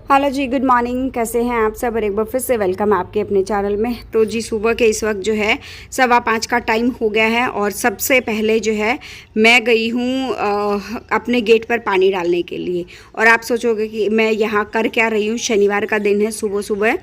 Hello जी, good morning. कैसे हैं आप सब? और एक बार फिर से वेलकम आपके अपने चैनल में। तो जी सुबह के इस वक्त जो है 5:15 का टाइम हो गया है और सबसे पहले जो है मैं गई हूँ अपने गेट पर पानी डालने के लिए। और आप सोचोगे कि मैं यहाँ कर क्या रही हूँ। शनिवार का दिन है, सुबह सुबह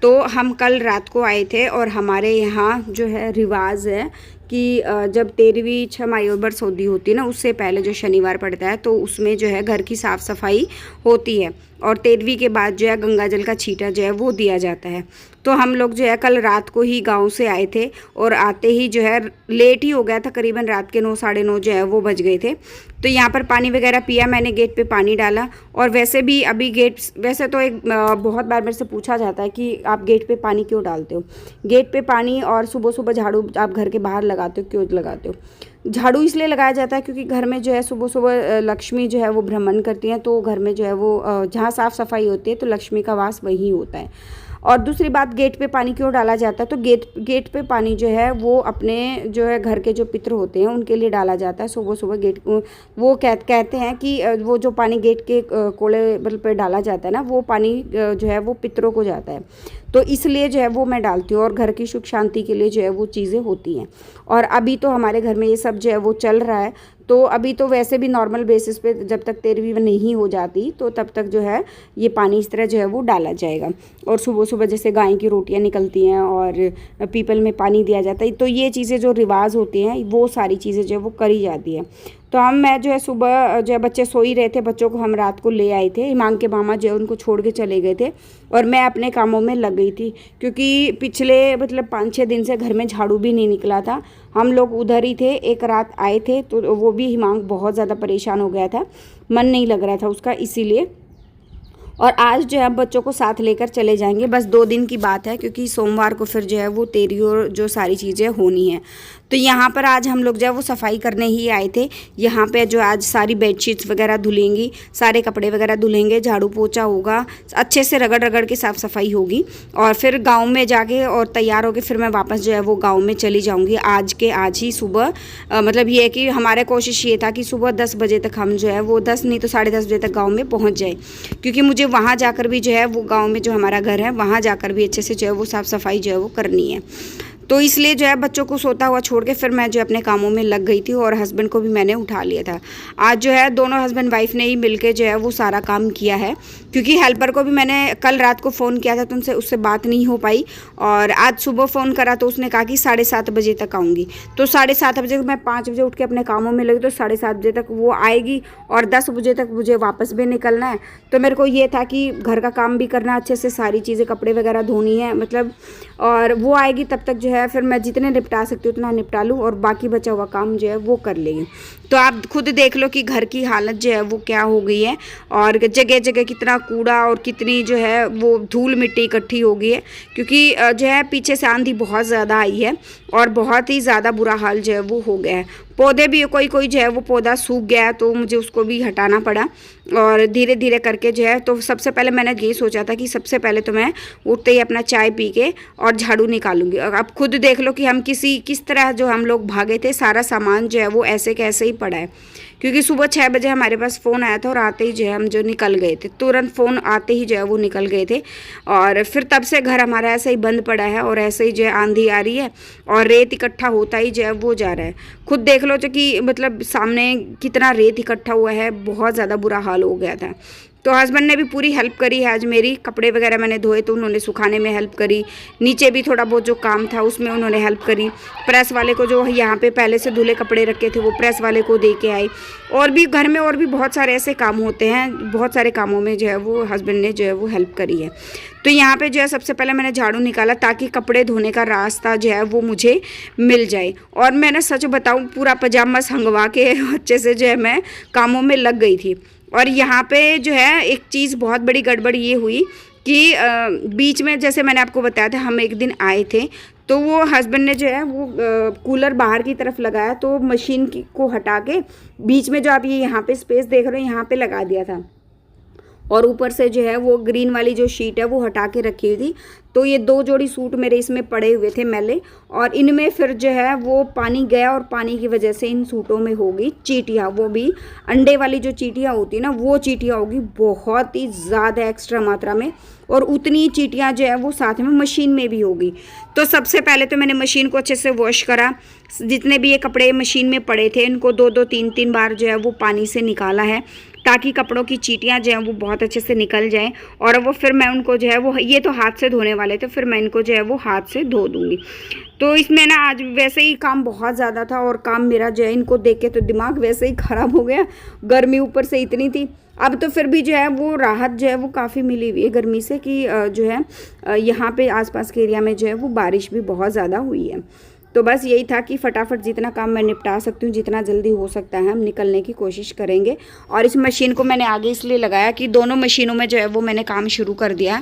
तो हम कल रात को आए थे और हमारे यहाँ जो है रिवाज है कि जब 13वीं छमाही और बरसौदी होती है ना, उससे पहले जो शनिवार पड़ता है तो उसमें जो है घर की साफ़ सफाई होती है और 13वीं के बाद जो है गंगा जल का छींटा जो है वो दिया जाता है। तो हम लोग जो है कल रात को ही गांव से आए थे और आते ही जो है लेट ही हो गया था, करीबन रात के 9 साढ़े 9 जो है वो बज गए थे। तो यहाँ पर पानी वगैरह पिया मैंने, गेट पे पानी डाला। और वैसे भी अभी गेट, वैसे तो एक बहुत बार मेरे से पूछा जाता है कि आप गेट पे पानी क्यों डालते हो, गेट पे पानी और सुबह सुबह झाड़ू आप घर के बाहर लगाते हो, क्यों लगाते हो? झाड़ू इसलिए लगाया जाता है क्योंकि घर में जो है सुबह सुबह लक्ष्मी जो है वो भ्रमण करती हैं, तो घर में जो है वो जहाँ साफ़ सफाई होती है तो लक्ष्मी का वास वहीं होता है। और दूसरी बात, गेट पे पानी क्यों डाला जाता है? तो गेट पे पानी जो है वो अपने जो है घर के जो पितृ होते हैं उनके लिए डाला जाता है। सुबह सुबह गेट वो कहते हैं कि वो जो पानी गेट के कोड़े पे डाला जाता है ना, वो पानी जो है वो पितरों को जाता है, तो इसलिए जो है वो मैं डालती हूँ और घर की सुख शांति के लिए जो है वो चीज़ें होती हैं। और अभी तो हमारे घर में ये सब जो है वो चल रहा है। तो अभी तो वैसे भी नॉर्मल बेसिस पे जब तक 13वीं नहीं हो जाती तो तब तक जो है ये पानी इस तरह जो है वो डाला जाएगा। और सुबह सुबह जैसे गाय की रोटियां निकलती हैं और पीपल में पानी दिया जाता है, तो ये चीज़ें जो रिवाज होती हैं वो सारी चीज़ें जो है वो करी जाती है। तो मैं जो है सुबह जो है बच्चे सो ही रहे थे, बच्चों को हम रात को ले आए थे, हिमांग के मामा जो है उनको छोड़ के चले गए थे और मैं अपने कामों में लग गई थी क्योंकि पिछले मतलब 5-6 दिन से घर में झाड़ू भी नहीं निकला था। हम लोग उधर ही थे, एक रात आए थे तो वो भी हिमांग बहुत ज़्यादा परेशान हो गया था, मन नहीं लग रहा था उसका, इसीलिए। और आज जो है हम बच्चों को साथ लेकर चले जाएंगे, बस 2 दिन की बात है क्योंकि सोमवार को फिर जो है वो 13 और जो सारी चीज़ें होनी है। तो यहाँ पर आज हम लोग जो है वो सफाई करने ही आए थे। यहाँ पे जो आज सारी बेडशीट्स वगैरह धुलेंगी, सारे कपड़े वगैरह धुलेंगे, झाड़ू पोछा होगा, अच्छे से रगड़ रगड़ के साफ़ सफाई होगी और फिर गाँव में जाके और तैयार होके फिर मैं वापस जो है वो गाँव में चली जाऊँगी आज के आज ही सुबह। मतलब ये है कि हमारे कोशिश ये था कि सुबह 10 बजे तक हम जो है वो 10 नहीं तो 10:30 बजे तक गाँव में पहुँच जाए, क्योंकि मुझे वहाँ जाकर भी जो है वो गाँव में जो हमारा घर है वहाँ जाकर भी अच्छे से जो है वो साफ़ सफाई जो है वो करनी है। तो इसलिए जो है बच्चों को सोता हुआ छोड़ के फिर मैं जो अपने कामों में लग गई थी और हस्बैंड को भी मैंने उठा लिया था। आज जो है दोनों हस्बैंड वाइफ ने ही मिलके जो है वो सारा काम किया है, क्योंकि हेल्पर को भी मैंने कल रात को फ़ोन किया था तो उनसे उससे बात नहीं हो पाई और आज सुबह फ़ोन करा तो उसने कहा कि 7:30 बजे तक आऊँगी। तो 7:30 बजे मैं 5 बजे उठ के अपने कामों में लगी तो 7:30 बजे तक वो आएगी और 10 बजे तक मुझे वापस भी निकलना है। तो मेरे को ये था कि घर का काम भी करना अच्छे से, सारी चीज़ें कपड़े वगैरह धोनी है मतलब, और वो आएगी तब तक जो है फिर मैं जितने निपटा सकती हूँ उतना निपटा लूँ और बाकी बचा हुआ काम जो है वो कर लेंगे। तो आप खुद देख लो कि घर की हालत जो है वो क्या हो गई है और जगह जगह कितना कूड़ा और कितनी जो है वो धूल मिट्टी इकट्ठी हो गई है, क्योंकि जो है पीछे से आंधी बहुत ज़्यादा आई है और बहुत ही ज़्यादा बुरा हाल जो है वो हो गया है। पौधे भी कोई कोई जो है वो पौधा सूख गया तो मुझे उसको भी हटाना पड़ा और धीरे धीरे करके जो है। तो सबसे पहले मैंने ये सोचा था कि सबसे पहले तो मैं उठते ही अपना चाय पी के और झाड़ू निकालूंगी। और आप खुद देख लो कि हम किस तरह जो हम लोग भागे थे, सारा सामान जो है वो ऐसे कैसे ही पड़ा है, क्योंकि सुबह 6 बजे हमारे पास फ़ोन आया था और आते ही जो है हम जो निकल गए थे, तुरंत फ़ोन आते ही जो है वो निकल गए थे। और फिर तब से घर हमारा ऐसे ही बंद पड़ा है और ऐसे ही जो है आंधी आ रही है और रेत इकट्ठा होता ही जो है वो जा रहा है। खुद देख लो जो कि मतलब सामने कितना रेत इकट्ठा हुआ है, बहुत ज़्यादा बुरा हाल हो गया था। तो हस्बैंड ने भी पूरी हेल्प करी है आज मेरी, कपड़े वगैरह मैंने धोए तो उन्होंने सुखाने में हेल्प करी, नीचे भी थोड़ा बहुत जो काम था उसमें उन्होंने हेल्प करी, प्रेस वाले को जो यहाँ पे पहले से धुले कपड़े रखे थे वो प्रेस वाले को दे के आई। और भी घर में और भी बहुत सारे ऐसे काम होते हैं, बहुत सारे कामों में जो है वो हस्बैंड ने जो है वो हेल्प करी है। तो यहाँ पे जो है सबसे पहले मैंने झाड़ू निकाला ताकि कपड़े धोने का रास्ता जो है वो मुझे मिल जाए। और मैंने सच बताऊँ पूरा पजामा संगवा के अच्छे से जो है मैं कामों में लग गई थी। और यहाँ पे जो है एक चीज़ बहुत बड़ी गड़बड़ ये हुई कि बीच में जैसे मैंने आपको बताया था, हम एक दिन आए थे तो वो हस्बैंड ने जो है वो कूलर बाहर की तरफ लगाया, तो मशीन को हटा के बीच में जो आप ये यहाँ पे स्पेस देख रहे हो यहाँ पे लगा दिया था, और ऊपर से जो है वो ग्रीन वाली जो शीट है वो हटा के रखी हुई थी। तो ये 2 जोड़ी सूट मेरे इसमें पड़े हुए थे मैले, और इनमें फिर जो है वो पानी गया और पानी की वजह से इन सूटों में होगी चींटियाँ, वो भी अंडे वाली जो चींटियाँ होती है ना, वो चींटियाँ होगी बहुत ही ज़्यादा एक्स्ट्रा मात्रा में, और उतनी चींटियाँ जो है वो साथ में मशीन में भी होगी। तो सबसे पहले तो मैंने मशीन को अच्छे से वॉश करा, जितने भी ये कपड़े मशीन में पड़े थे इनको 2-2 3-3 बार जो है वो पानी से निकाला है, ताकि कपड़ों की चींटियाँ जो हैं वो बहुत अच्छे से निकल जाएं। और वो फिर मैं उनको जो है वो, ये तो हाथ से धोने वाले थे, फिर मैं इनको जो है वो हाथ से धो दूँगी। तो इसमें ना आज वैसे ही काम बहुत ज़्यादा था, और काम मेरा जो है इनको देख के तो दिमाग वैसे ही ख़राब हो गया, गर्मी ऊपर से इतनी थी। अब तो फिर भी जो है वो राहत जो है वो काफ़ी मिली हुई है गर्मी से, कि जो है यहाँ पे आसपास के एरिया में जो है वो बारिश भी बहुत ज़्यादा हुई है। तो बस यही था कि फटाफट जितना काम मैं निपटा सकती हूँ, जितना जल्दी हो सकता है हम निकलने की कोशिश करेंगे। और इस मशीन को मैंने आगे इसलिए लगाया कि दोनों मशीनों में जो है वो मैंने काम शुरू कर दिया।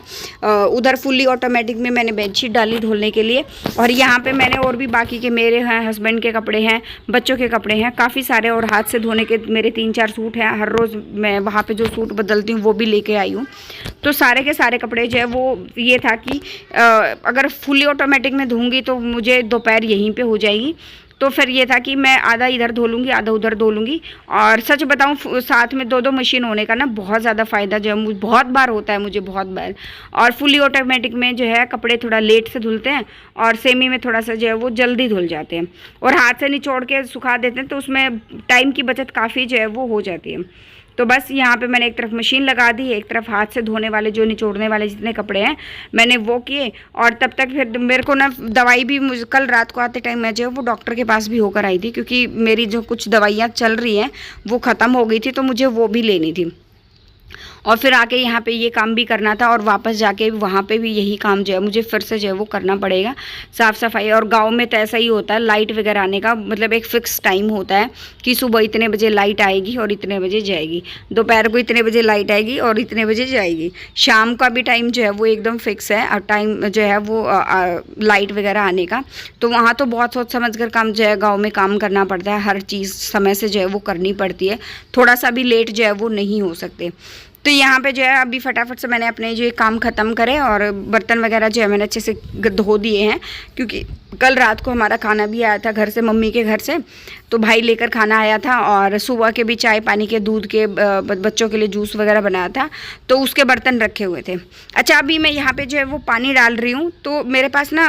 उधर फुल्ली ऑटोमेटिक में मैंने बेडशीट डाली धुलने के लिए, और यहाँ पे मैंने और भी बाकी के मेरे हैं, हस्बैंड के कपड़े हैं, बच्चों के कपड़े हैं काफ़ी सारे, और हाथ से धोने के मेरे 3-4 सूट हैं। हर रोज़ मैं वहाँ पर जो सूट बदलती हूँ वो भी लेके आई हूँ। तो सारे के सारे कपड़े जो है वो ये था कि अगर फुल्ली ऑटोमेटिक में धोऊँगी तो मुझे दोपहर यहीं पे हो जाएगी। तो फिर ये था कि मैं आधा इधर धो लूँगी, आधा उधर धो लूँगी। और सच बताऊँ, साथ में 2-2 मशीन होने का ना बहुत ज़्यादा फ़ायदा जो है मुझे बहुत बार होता है, मुझे बहुत बार। और फुली ऑटोमेटिक में जो है कपड़े थोड़ा लेट से धुलते हैं, और सेमी में थोड़ा सा जो है वो जल्दी धुल जाते हैं, और हाथ से निचोड़ के सुखा देते हैं, तो उसमें टाइम की बचत काफ़ी जो है वो हो जाती है। तो बस यहाँ पे मैंने एक तरफ मशीन लगा दी, एक तरफ हाथ से धोने वाले जो निचोड़ने वाले जितने कपड़े हैं मैंने वो किए। और तब तक फिर मेरे को ना दवाई भी, मुझे कल रात को आते टाइम मैं जो वो डॉक्टर के पास भी होकर आई थी, क्योंकि मेरी जो कुछ दवाइयाँ चल रही हैं वो ख़त्म हो गई थी, तो मुझे वो भी लेनी थी। और फिर आके यहाँ पे ये काम भी करना था, और वापस जाके वहाँ पे भी यही काम जो है मुझे फिर से जो है वो करना पड़ेगा, साफ़ सफाई। और गांव में तो ऐसा ही होता है, लाइट वगैरह आने का मतलब एक फ़िक्स टाइम होता है कि सुबह इतने बजे लाइट आएगी और इतने बजे जाएगी, दोपहर को इतने बजे लाइट आएगी और इतने बजे जाएगी, शाम का भी टाइम जो है वो एकदम फिक्स है, और टाइम जो है वो लाइट वगैरह आने का। तो वहाँ तो बहुत सोच समझ कर काम जो है गाँव में काम करना पड़ता है, हर चीज़ समय से जो है वो करनी पड़ती है, थोड़ा सा भी लेट जो है वो नहीं हो सकते। तो यहाँ पे जो है अभी फटाफट से मैंने अपने जो काम ख़त्म करे, और बर्तन वगैरह जो है मैंने अच्छे से धो दिए हैं, क्योंकि कल रात को हमारा खाना भी आया था घर से, मम्मी के घर से, तो भाई लेकर खाना आया था, और सुबह के भी चाय पानी के दूध के बच्चों के लिए जूस वगैरह बनाया था, तो उसके बर्तन रखे हुए थे। अच्छा, अभी मैं यहाँ पे जो है वो पानी डाल रही हूँ, तो मेरे पास ना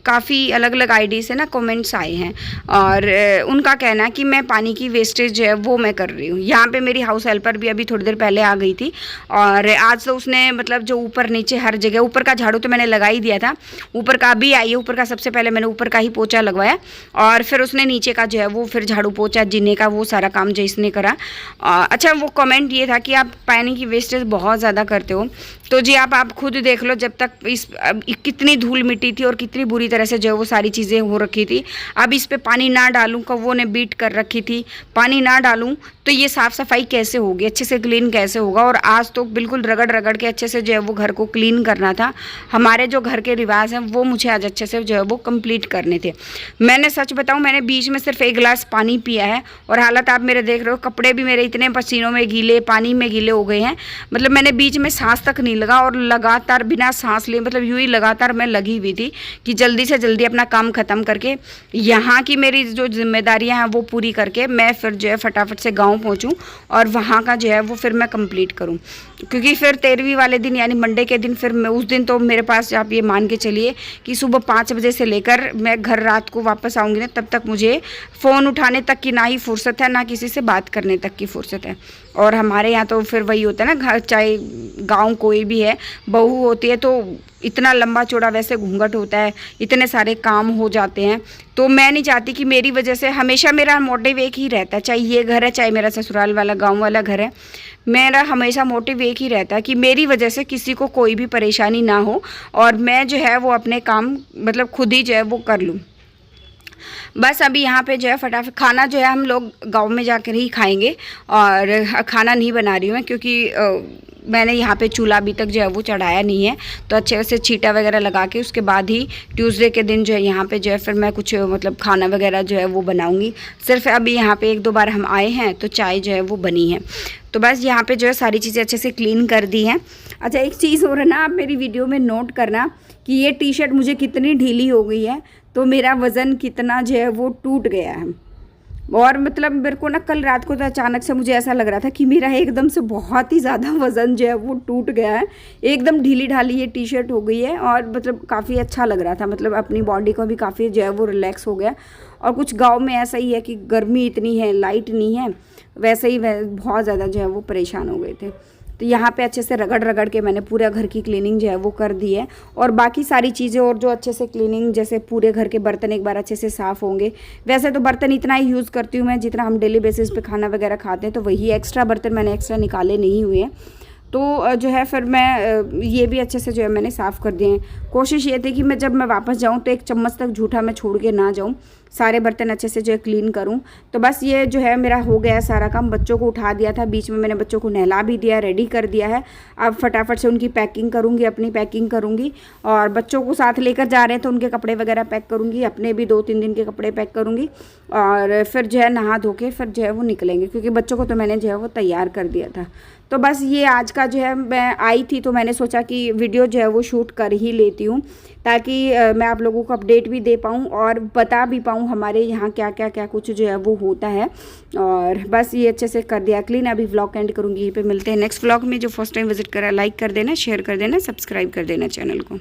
काफ़ी अलग अलग आईडी से ना कमेंट्स आए हैं, और उनका कहना है कि मैं पानी की वेस्टेज जो है वो मैं कर रही हूँ। यहाँ पे मेरी हाउस हेल्पर भी अभी थोड़ी देर पहले आ गई थी, और आज तो उसने मतलब जो ऊपर नीचे हर जगह, ऊपर का झाड़ू तो मैंने लगा ही दिया था, ऊपर का अभी आई है, ऊपर का सबसे पहले मैंने ऊपर का ही पोछा लगवाया, और फिर उसने नीचे का जो है वो फिर झाड़ू पोछा जीने का वो सारा काम जो इसने करा। अच्छा, वो कमेंट ये था कि आप पानी की वेस्टेज बहुत ज़्यादा करते हो, तो जी आप खुद देख लो, जब तक कितनी धूल मिट्टी थी और कितनी बुरी तरह से जो है वो सारी चीज़ें हो रखी थी। अब इस पर पानी ना डालूँ, कौवों ने बीट कर रखी थी, पानी ना डालूँ तो ये साफ़ सफाई कैसे होगी, अच्छे से क्लीन कैसे होगा। और आज तो बिल्कुल रगड़ रगड़ के अच्छे से जो है वो घर को क्लीन करना था। हमारे जो घर के रिवाज हैं वो मुझे आज अच्छे से जो है वो कंप्लीट करने थे। मैंने सच बताऊं, मैंने बीच में सिर्फ 1 गिलास पानी पिया है, और हालत आप मेरे देख रहे हो, कपड़े भी मेरे इतने पसीनों में गीले, पानी में गीले हो गए हैं। मतलब मैंने बीच में सांस तक नहीं लगा, और लगातार बिना सांस लिए मतलब यूँ ही लगातार मैं लगी हुई थी कि जल्दी से जल्दी अपना काम ख़त्म करके यहाँ की मेरी जो जिम्मेदारियाँ हैं वो पूरी करके मैं फिर जो है फटाफट से गाँव पहुँचूँ, और वहाँ का जो है वो फिर मैं कंप्लीट करूँ। क्योंकि फिर 13वीं वाले दिन यानी मंडे के दिन फिर मैं उस दिन तो मेरे पास आप ये मान के चलिए कि सुबह 5 बजे से लेकर मैं घर रात को वापस आऊँगी ना, तब तक मुझे फ़ोन उठाने तक की ना ही फुर्सत है, ना किसी से बात करने तक की फुर्सत है। और हमारे यहाँ तो फिर वही होता है ना, घर चाहे गाँव कोई भी है, बहू होती है तो इतना लंबा चौड़ा वैसे घूंघट होता है, इतने सारे काम हो जाते हैं। तो मैं नहीं चाहती कि मेरी वजह से, हमेशा मेरा मोटिव एक ही रहता है, चाहे ये घर है चाहे मेरा ससुराल वाला गांव वाला घर है, मेरा हमेशा मोटिव एक ही रहता है कि मेरी वजह से किसी को कोई भी परेशानी ना हो, और मैं जो है वो अपने काम मतलब खुद ही जो है वो कर लूँ। बस अभी यहाँ पे जो है फटाफट खाना जो है हम लोग गांव में जाकर ही खाएंगे, और खाना नहीं बना रही हूँ मैं क्योंकि मैंने यहाँ पे चूल्हा अभी तक जो है वो चढ़ाया नहीं है। तो अच्छे से छीटा वगैरह लगा के उसके बाद ही ट्यूसडे के दिन जो है यहाँ पे जो है फिर मैं कुछ मतलब खाना वगैरह जो है वो बनाऊँगी। सिर्फ अभी यहाँ पे 1-2 बार हम आए हैं तो चाय जो है वो बनी है। तो बस यहाँ पे जो है सारी चीज़ें अच्छे से क्लीन कर दी हैं। अच्छा, एक चीज़ हो रहा है ना, आप मेरी वीडियो में नोट करना कि ये टी शर्ट मुझे कितनी ढीली हो गई है, तो मेरा वज़न कितना जो है वो टूट गया है। और मतलब मेरे को ना कल रात को तो अचानक से मुझे ऐसा लग रहा था कि मेरा एकदम से बहुत ही ज़्यादा वज़न जो है वो टूट गया है। एकदम ढीली ढाली ये टी शर्ट हो गई है और मतलब काफ़ी अच्छा लग रहा था, मतलब अपनी बॉडी को भी काफ़ी जो है वो रिलैक्स हो गया। और कुछ गांव में ऐसा ही है कि गर्मी इतनी है, लाइट नहीं है, वैसे ही बहुत ज़्यादा जो है वो परेशान हो गए थे। तो यहाँ पे अच्छे से रगड़ रगड़ के मैंने पूरा घर की क्लीनिंग जो है वो कर दी है। और बाकी सारी चीज़ें और जो अच्छे से क्लीनिंग, जैसे पूरे घर के बर्तन एक बार अच्छे से साफ़ होंगे। वैसे तो बर्तन इतना ही यूज़ करती हूँ मैं जितना हम डेली बेसिस पे खाना वगैरह खाते हैं, तो वही एक्स्ट्रा बर्तन मैंने एक्स्ट्रा निकाले नहीं हुए हैं। तो जो है फिर मैं ये भी अच्छे से जो है मैंने साफ़ कर दिए हैं। कोशिश ये थी कि मैं जब मैं वापस जाऊँ तो 1 चम्मच तक झूठा मैं छोड़ के ना जाऊँ, सारे बर्तन अच्छे से जो है क्लीन करूँ। तो बस ये जो है मेरा हो गया सारा काम। बच्चों को उठा दिया था, बीच में मैंने बच्चों को नहला भी दिया, रेडी कर दिया है। अब फटाफट से उनकी पैकिंग करूँगी, अपनी पैकिंग करूँगी, और बच्चों को साथ लेकर जा रहे हैं तो उनके कपड़े वगैरह पैक करूँगी, अपने भी 2-3 दिन के कपड़े पैक करूँगी, और फिर जो है नहा धो के फिर जो है वो निकलेंगे, क्योंकि बच्चों को तो मैंने जो है वो तैयार कर दिया था। तो बस ये आज का जो है, मैं आई थी तो मैंने सोचा कि वीडियो जो है वो शूट कर ही लेती हूँ, ताकि मैं आप लोगों को अपडेट भी दे पाऊँ और बता भी पाऊँ हमारे यहाँ क्या कुछ जो है वो होता है। और बस ये अच्छे से कर दिया क्लीन। अभी व्लॉग एंड करूँगी, यहीं पे मिलते हैं नेक्स्ट व्लॉग में। जो फर्स्ट टाइम विजिट करा, लाइक कर देना, शेयर कर देना, सब्सक्राइब कर देना चैनल को।